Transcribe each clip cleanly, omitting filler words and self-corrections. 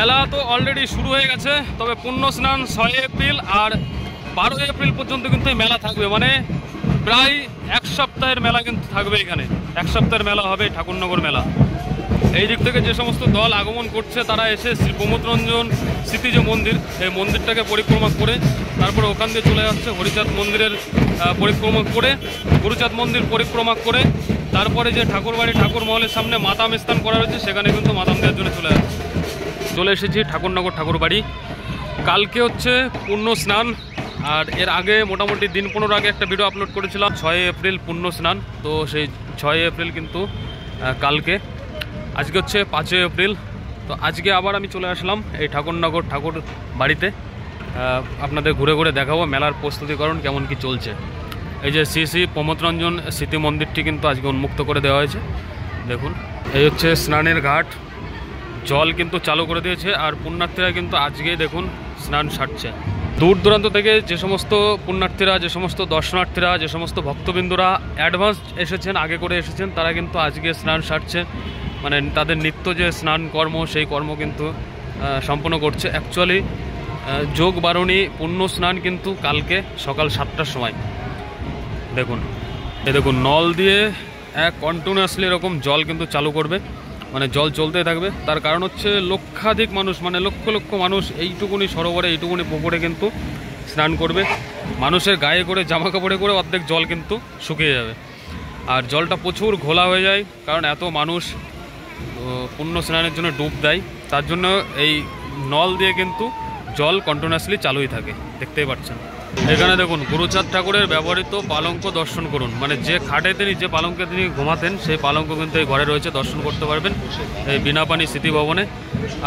মেলা তো অলরেডি শুরু হয়ে গেছে, তবে পুণ্য স্নান 6 এপ্রিল আর 12 এপ্রিল পর্যন্ত কিন্তু এই মেলা থাকবে। মানে প্রায় 1 সপ্তাহের মেলা কিন্তু থাকবে এখানে। 1 সপ্তাহের মেলা হবে ঠাকুরনগর মেলা। এই দিক থেকে যে সমস্ত দল আগমন করছে তারা এসে শ্রী প্রমোদরঞ্জন স্মৃতিজ মন্দির, এই মন্দিরটাকে পরিক্রমা করে তারপরে ওখান দিয়ে চলে যাচ্ছে হরিচাঁদ মন্দিরের পরিক্রমা করে, গুরুচাঁদ মন্দির পরিক্রমা করে তারপরে যে ঠাকুরবাড়ি ঠাকুর মহলের সামনে মাতাম স্থান করা হয়েছে সেখানে কিন্তু মাতাম দেওয়ার জন্য চলে এসেছি ঠাকুরনগর ঠাকুরবাড়ি। কালকে হচ্ছে পুণ্য স্নান, আর এর আগে মোটামুটি দিন 15 আগে একটা ভিডিও আপলোড করেছিলাম 6 এপ্রিল পুণ্য স্নান। তো সেই 6 এপ্রিল কিন্তু কালকে, আজকে হচ্ছে 5 এপ্রিল। তো আজকে আবার আমি চলে আসলাম এই ঠাকুরনগর ঠাকুর বাড়িতে। আপনাদের ঘুরে ঘুরে দেখাবো মেলার প্রস্তুতিকরণ কেমন কি চলছে। এই যে শ্রী শ্রী প্রমোদরঞ্জন স্মৃতি মন্দিরটি কিন্তু আজকে উন্মুক্ত করে দেওয়া হয়েছে। দেখুন, এই হচ্ছে স্নানের ঘাট, জল কিন্তু চালু করে দিয়েছে। আর পুণ্যার্থীরা কিন্তু আজকেই দেখুন স্নান সারছে। দূর দূরান্ত থেকে যে সমস্ত পুণ্যার্থীরা, যে সমস্ত দর্শনার্থীরা, যে সমস্ত ভক্তবৃন্দরা অ্যাডভান্স এসেছেন, আগে করে এসেছেন, তারা কিন্তু আজকে স্নান সারছে। মানে তাদের নিত্য যে স্নান কর্ম, সেই কর্ম কিন্তু সম্পন্ন করছে। অ্যাকচুয়ালি যোগ বারণী পুণ্য স্নান কিন্তু কালকে সকাল 7টার সময়। দেখুন, এই দেখুন নল দিয়ে কন্টিনিউয়াসলি এরকম জল কিন্তু চালু করবে, মানে জল চলতেই থাকবে। তার কারণ হচ্ছে লক্ষাধিক মানুষ, মানে লক্ষ লক্ষ মানুষ এইটুকুনি সরোবরে, এইটুকুনি পুকুরে কিন্তু স্নান করবে। মানুষের গায়ে করে, জামা কাপড়ে করে অর্ধেক জল কিন্তু শুকিয়ে যাবে। আর জলটা প্রচুর ঘোলা হয়ে যায়, কারণ এত মানুষ পুণ্য স্নানের জন্য ডুব দেয়। তার জন্য এই নল দিয়ে কিন্তু জল কন্টিনিউয়াসলি চালুই থাকে, দেখতেই পাচ্ছেন। এখানে দেখুন গুরুচাঁদ ঠাকুরের ব্যবহৃত পালঙ্ক দর্শন করুন। মানে যে খাটে তিনি, যে পালঙ্কে তিনি ঘুমাতেন, সেই পালঙ্ক কিন্তু এই ঘরে রয়েছে, দর্শন করতে পারবেন এই বিনাপানি স্মৃতি ভবনে।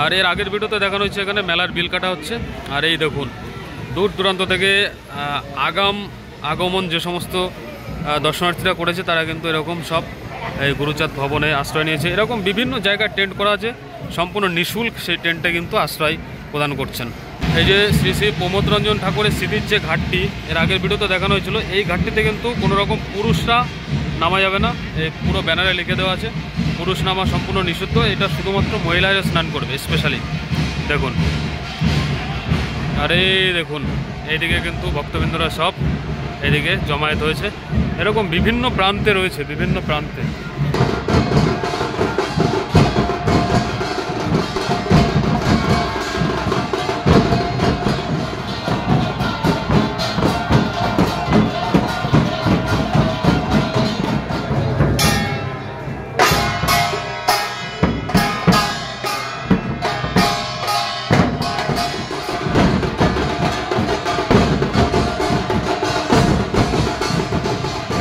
আর এর আগের ভিডিওতে দেখানো হচ্ছে এখানে মেলার বিল কাটা হচ্ছে। আর এই দেখুন দূর দূরান্ত থেকে আগমন যে সমস্ত দর্শনার্থীরা করেছে, তারা কিন্তু এরকম সব এই গুরুচাঁদ ভবনে আশ্রয় নিয়েছে। এরকম বিভিন্ন জায়গায় টেন্ট করা আছে, সম্পূর্ণ নিঃশুল্ক সেই টেন্টে কিন্তু আশ্রয় প্রদান করছেন। এই যে শ্রী শ্রী প্রমোদরঞ্জন ঠাকুরের স্মৃতির যে ঘাটটি, এর আগের ভিডিওতে দেখানো হয়েছিল, এই ঘাটটিতে কিন্তু কোনো রকম পুরুষরা নামা যাবে না। এই পুরো ব্যানারে লিখে দেওয়া আছে পুরুষ নামা সম্পূর্ণ নিষিদ্ধ। এটা শুধুমাত্র মহিলারা স্নান করবে স্পেশালি। দেখুন, আর এই দেখুন এইদিকে কিন্তু ভক্তবৃন্দরা সব এদিকে জমায়েত হয়েছে। এরকম বিভিন্ন প্রান্তে রয়েছে, বিভিন্ন প্রান্তে।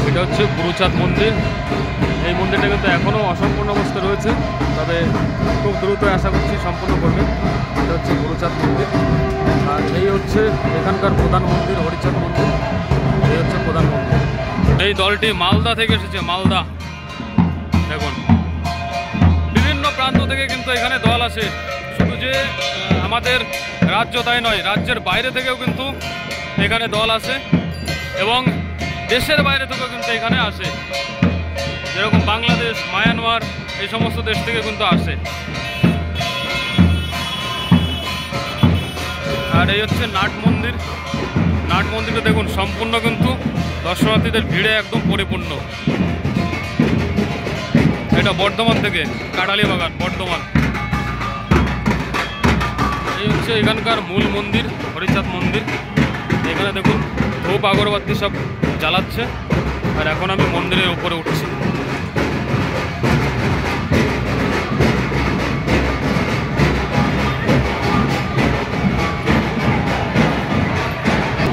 এটা হচ্ছে গুরুচাঁদ মন্দির। এই মন্দিরটা কিন্তু এখনও অসম্পূর্ণ অবস্থা রয়েছে, তবে খুব দ্রুত আশা করছি সম্পূর্ণ করবে। এটা হচ্ছে গুরুচাঁদ মন্দির। আর এই হচ্ছে এখানকার প্রধান মন্দির, হরিচাঁদ মন্দির। এই হচ্ছে প্রধান মন্দির। এই দলটি মালদা থেকে এসেছে, মালদা। দেখুন বিভিন্ন প্রান্ত থেকে কিন্তু এখানে দল আসে। শুধু যে আমাদের রাজ্য তাই নয়, রাজ্যের বাইরে থেকেও কিন্তু এখানে দল আসে এবং দেশের বাইরে থেকেও কিন্তু এখানে আসে। যেরকম বাংলাদেশ, মায়ানমার, এই সমস্ত দেশ থেকে কিন্তু আসে। আর এই হচ্ছে নাট মন্দির। নাট মন্দিরে দেখুন সম্পূর্ণ কিন্তু দর্শনার্থীদের ভিড়ে একদম পরিপূর্ণ। এটা বর্ধমান থেকে, কাটালি বাগান, বর্ধমান। এই হচ্ছে এখানকার মূল মন্দির, হরিচাঁদ মন্দির। এখানে দেখুন ধূপ আগরবাতি সব জ্বালাচ্ছে। আর এখন আমি মন্দিরের উপরে উঠছি।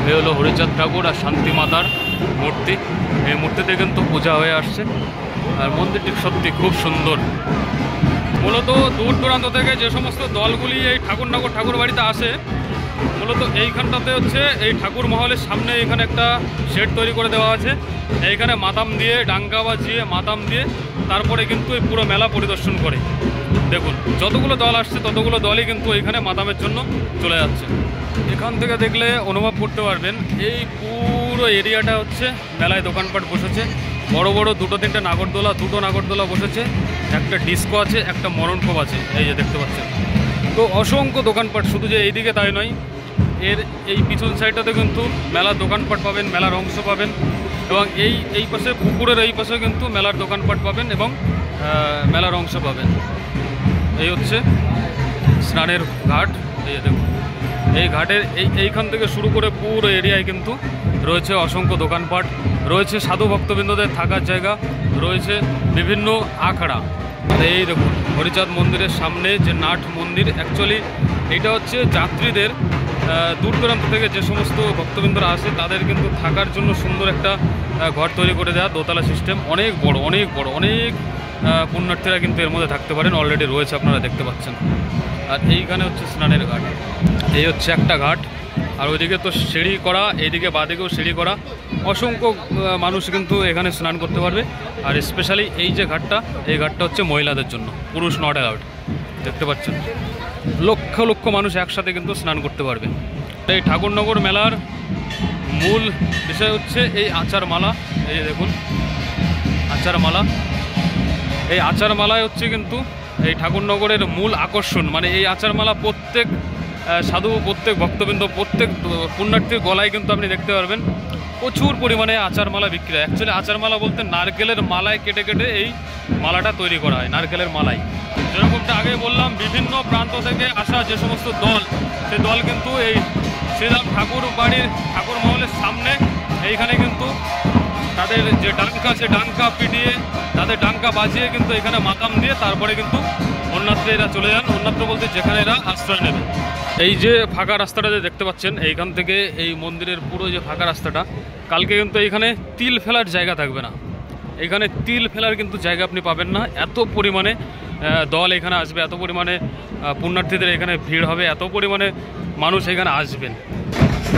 এই হলো হরিচাঁদ ঠাকুর আর শান্তি মাতার মূর্তি। এই মূর্তিতে কিন্তু পূজা হয়ে আসছে। আর মন্দিরটি সত্যি খুব সুন্দর। মূলত দূর দূরান্ত থেকে যে সমস্ত দলগুলি এই ঠাকুরনগর ঠাকুর বাড়িতে আসে, মূলত এইখানটাতে হচ্ছে এই ঠাকুর মহলের সামনে এখানে একটা শেড তৈরি করে দেওয়া আছে। এইখানে মাতাম দিয়ে, ডাঙ্গা বাজিয়ে মাতাম দিয়ে তারপরে কিন্তু এই পুরো মেলা পরিদর্শন করে। দেখুন যতগুলো দল আসছে ততগুলো দলই কিন্তু এখানে মাতামের জন্য চলে যাচ্ছে। এখান থেকে দেখলে অনুভব করতে পারবেন এই পুরো এরিয়াটা হচ্ছে মেলায় দোকানপাট বসেছে। বড় বড় দুটো নাগরদোলা বসেছে, একটা ডিস্কো আছে, একটা মরণকোপ আছে। এই যে দেখতে পাচ্ছেন তো অসংখ্য দোকানপাট, শুধু যে এইদিকে তাই নয়, এর এই পিছন সাইডটাতে কিন্তু মেলার দোকানপাট পাবেন, মেলার অংশ পাবেন, এবং এই পাশে পুকুরের এই পাশে কিন্তু মেলার দোকানপাট পাবেন এবং মেলার অংশ পাবেন। এই হচ্ছে স্নানের ঘাট। এই দেখুন, এই ঘাটের এইখান থেকে শুরু করে পুরো এরিয়ায় কিন্তু রয়েছে অসংখ্য দোকানপাট, রয়েছে সাধু ভক্তবৃন্দদের থাকার জায়গা, রয়েছে বিভিন্ন আখড়া। এই দেখুন হরিচাঁদ মন্দিরের সামনে যে নাট মন্দির, অ্যাকচুয়ালি এটা হচ্ছে যাত্রীদের দূর দূরান্ত থেকে যে সমস্ত ভক্তবৃন্দরা আসে তাদের কিন্তু থাকার জন্য সুন্দর একটা ঘর তৈরি করে দেওয়া, দোতলা সিস্টেম, অনেক বড় অনেক পুণ্যার্থীরা কিন্তু এর মধ্যে থাকতে পারেন, অলরেডি রয়েছে, আপনারা দেখতে পাচ্ছেন। আর এইখানে হচ্ছে স্নানের ঘাট। এই হচ্ছে একটা ঘাট, আর ওইদিকে তো সিঁড়ি করা, এইদিকে বাঁদিকেও সিঁড়ি করা, অসংখ্য মানুষ কিন্তু এখানে স্নান করতে পারবে। আর স্পেশালি এই যে ঘাটটা, এই ঘাটটা হচ্ছে মহিলাদের জন্য, পুরুষ নট অ্যালাউড। দেখতে পাচ্ছেন লক্ষ লক্ষ মানুষ একসাথে কিন্তু স্নান করতে পারবে। এই ঠাকুরনগর মেলার মূল বিষয় হচ্ছে এই আচার মালা। এই দেখুন আচার মালা, এই আচার মালায় হচ্ছে কিন্তু এই ঠাকুরনগরের মূল আকর্ষণ। মানে এই আচার মালা প্রত্যেক সাধু, প্রত্যেক ভক্তবৃন্দ, প্রত্যেক পুণ্যার্থীর গলায় কিন্তু আপনি দেখতে পারবেন প্রচুর পরিমাণে আচার মালা বিক্রি হয়। অ্যাকচুয়ালি আচার মালা বলতে নারকেলের মালায় কেটে কেটে এই মালাটা তৈরি করা হয়, নারকেলের মালাই। যেরকমটা আগে বললাম, বিভিন্ন প্রান্ত থেকে আসা যে সমস্ত দল, সেই দল কিন্তু এই শ্রীরাম ঠাকুর বাড়ির ঠাকুর মহলের সামনে এইখানে কিন্তু তাদের যে ডাঙ্কা, সে ডাঙ্কা পিটিয়ে, তাদের ডাঙ্কা বাজিয়ে কিন্তু এখানে মাতাম দিয়ে তারপরে কিন্তু অন্যত্র এরা চলে যান। অন্যত্র বলতে যেখানে এরা আশ্রয় নেবে। এই যে ফাঁকা রাস্তাটা যে দেখতে পাচ্ছেন, এইখান থেকে এই মন্দিরের পুরো যে ফাঁকা রাস্তাটা, কালকে কিন্তু এইখানে তিল ফেলার জায়গা থাকবে না। এখানে তিল ফেলার কিন্তু জায়গা আপনি পাবেন না, এত পরিমাণে দল এখানে আসবে, এত পরিমাণে পুণ্যার্থীদের এখানে ভিড় হবে, এত পরিমাণে মানুষ এখানে আসবেন।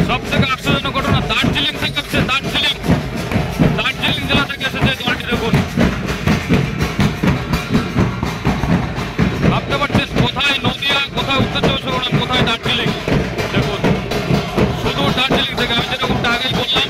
সব থেকে আশ্চর্যজনক ঘটনা, দার্জিলিং থেকে হচ্ছে, দার্জিলিং জেলা থেকে এসেছে দলটি। দেখুন, ভাবতে পারছেন কোথায় নদিয়া, কোথায় উত্তর চব্বিশ পরগনা, কোথায় দার্জিলিং। দেখুন শুধু দার্জিলিং থেকে, আমি যেরকমটা আগেই বললাম